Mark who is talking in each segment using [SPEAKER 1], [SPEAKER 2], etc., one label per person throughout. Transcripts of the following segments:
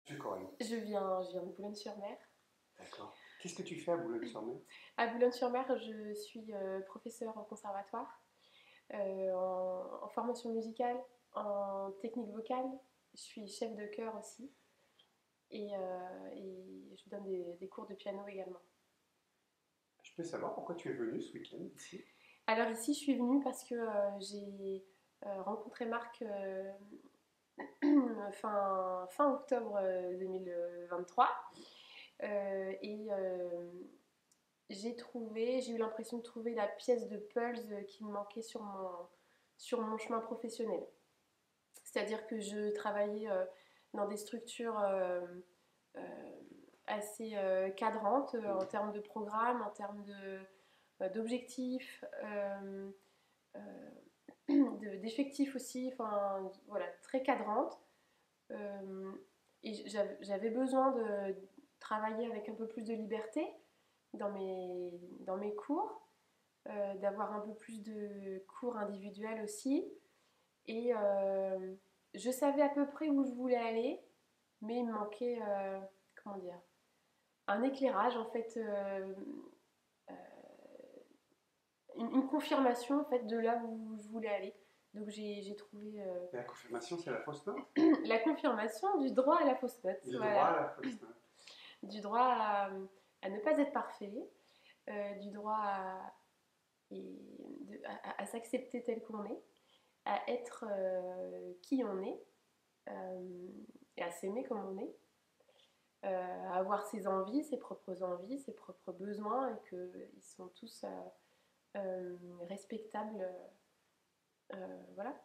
[SPEAKER 1] Tu Coralie.
[SPEAKER 2] Je viens de Boulogne-sur-Mer.
[SPEAKER 1] D'accord. Qu'est-ce que tu fais à Boulogne-sur-Mer?
[SPEAKER 2] À Boulogne-sur-Mer, je suis professeure au conservatoire, en formation musicale, en technique vocale. Je suis chef de chœur aussi et je donne des cours de piano également.
[SPEAKER 1] Je peux savoir pourquoi tu es venu ce week-end ici?
[SPEAKER 2] Alors ici, je suis venue parce que j'ai rencontré Marc fin octobre 2023 et j'ai eu l'impression de trouver la pièce de puzzle qui me manquait sur mon chemin professionnel. C'est-à-dire que je travaillais dans des structures euh, assez cadrantes en termes de programme, en termes d'objectifs, d'effectifs aussi, enfin voilà, très cadrantes. Euh, et j'avais besoin de travailler avec un peu plus de liberté dans mes cours, d'avoir un peu plus de cours individuels aussi. Et je savais à peu près où je voulais aller, mais il me manquait, comment dire, un éclairage en fait, euh, une confirmation en fait de là où je voulais aller. Donc j'ai trouvé
[SPEAKER 1] Et la confirmation, c'est la fausse note?
[SPEAKER 2] la confirmation du droit à la fausse note,
[SPEAKER 1] Le droit
[SPEAKER 2] voilà,
[SPEAKER 1] à la fausse note.
[SPEAKER 2] du droit à ne pas être parfait, du droit à s'accepter tel qu'on est, à être qui on est, et à s'aimer comme on est, à avoir ses envies, ses propres besoins, et qu'ils sont tous respectables, voilà,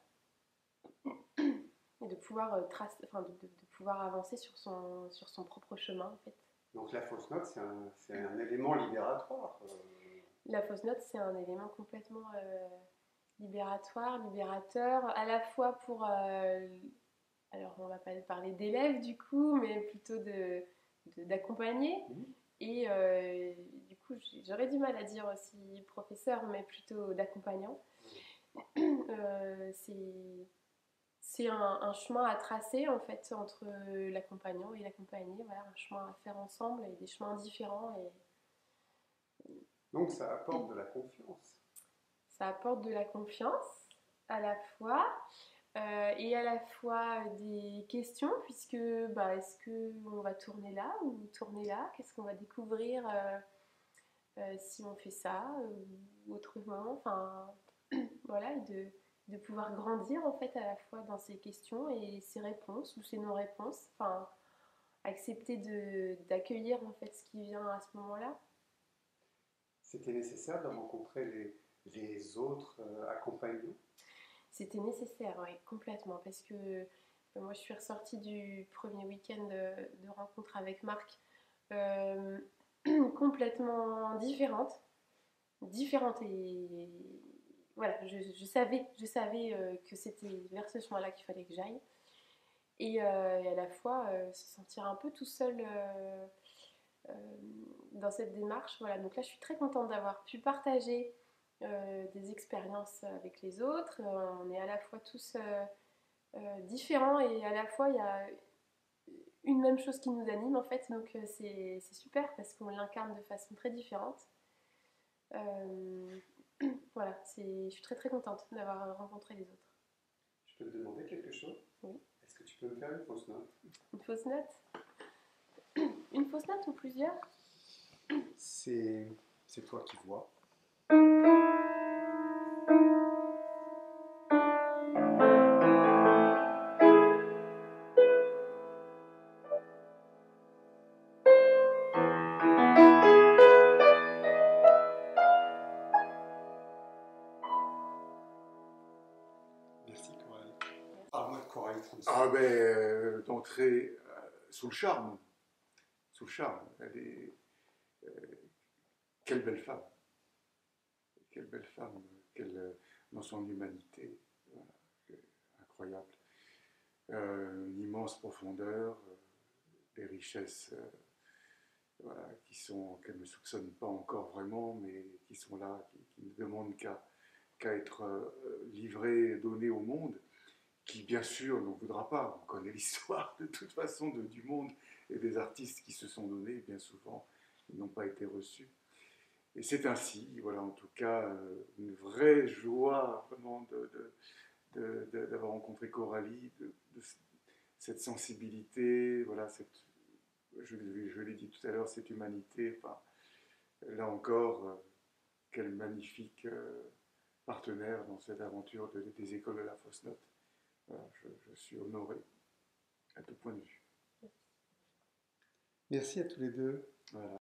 [SPEAKER 2] et de pouvoir enfin, de pouvoir avancer sur son propre chemin en fait.
[SPEAKER 1] Donc la fausse note, c'est un élément libératoire.
[SPEAKER 2] La fausse note, c'est un élément complètement libératoire, libérateur, à la fois pour alors on va pas parler d'élèves du coup, mais plutôt d'accompagner.
[SPEAKER 1] Mhm.
[SPEAKER 2] Et du coup, j'aurais du mal à dire aussi professeur, mais plutôt d'accompagnant. C'est un chemin à tracer en fait entre l'accompagnant et l'accompagné. Voilà, un chemin à faire ensemble et des chemins différents. Et
[SPEAKER 1] Donc ça apporte de la confiance.
[SPEAKER 2] ça apporte de la confiance à la fois. Et à la fois des questions, puisque bah, est-ce qu'on va tourner là ou tourner là? Qu'est-ce qu'on va découvrir si on fait ça ou autrement? Enfin, voilà, et de pouvoir grandir en fait à la fois dans ces questions et ces réponses ou ces non-réponses. Enfin, accepter d'accueillir en fait ce qui vient à ce moment-là.
[SPEAKER 1] C'était nécessaire de rencontrer les autres accompagnants.
[SPEAKER 2] C'était nécessaire, oui, complètement, parce que moi je suis ressortie du premier week-end de rencontre avec Marc euh, complètement différente et voilà, je savais que c'était vers ce chemin-là qu'il fallait que j'aille et à la fois se sentir un peu tout seul euh, dans cette démarche. Voilà, donc là je suis très contente d'avoir pu partager des expériences avec les autres. On est à la fois tous différents et à la fois il y a une même chose qui nous anime en fait, donc c'est super parce qu'on l'incarne de façon très différente. Euh, voilà, je suis très très contente d'avoir rencontré les autres.
[SPEAKER 1] Je peux te demander quelque chose?
[SPEAKER 2] Oui.
[SPEAKER 1] Est-ce que tu peux me faire une fausse note?
[SPEAKER 2] Une fausse note? Une fausse note ou plusieurs?
[SPEAKER 1] C'est c'est toi qui vois. Merci Coralie. Parle-moi de Coralie
[SPEAKER 3] Ah
[SPEAKER 1] François.
[SPEAKER 3] ben, d'entrer sous le charme, sous le charme. Elle est, quelle belle femme, quelle belle femme, dans son humanité, voilà, incroyable. Une immense profondeur, des richesses voilà, qu'elle ne soupçonne pas encore vraiment, mais qui sont là, qui ne demandent qu'à être livrées, données au monde, qui bien sûr n'en voudra pas. On connaît l'histoire de toute façon du monde et des artistes qui se sont donnés, bien souvent, ils n'ont pas été reçus. Et c'est ainsi, voilà, en tout cas, une vraie joie vraiment d'avoir rencontré Coralie, de cette sensibilité, voilà, je l'ai dit tout à l'heure, cette humanité, enfin, là encore, quel magnifique partenaire dans cette aventure des écoles de la fausse note. Voilà, je suis honoré à tout point de vue.
[SPEAKER 1] Merci à tous les deux.
[SPEAKER 3] Voilà.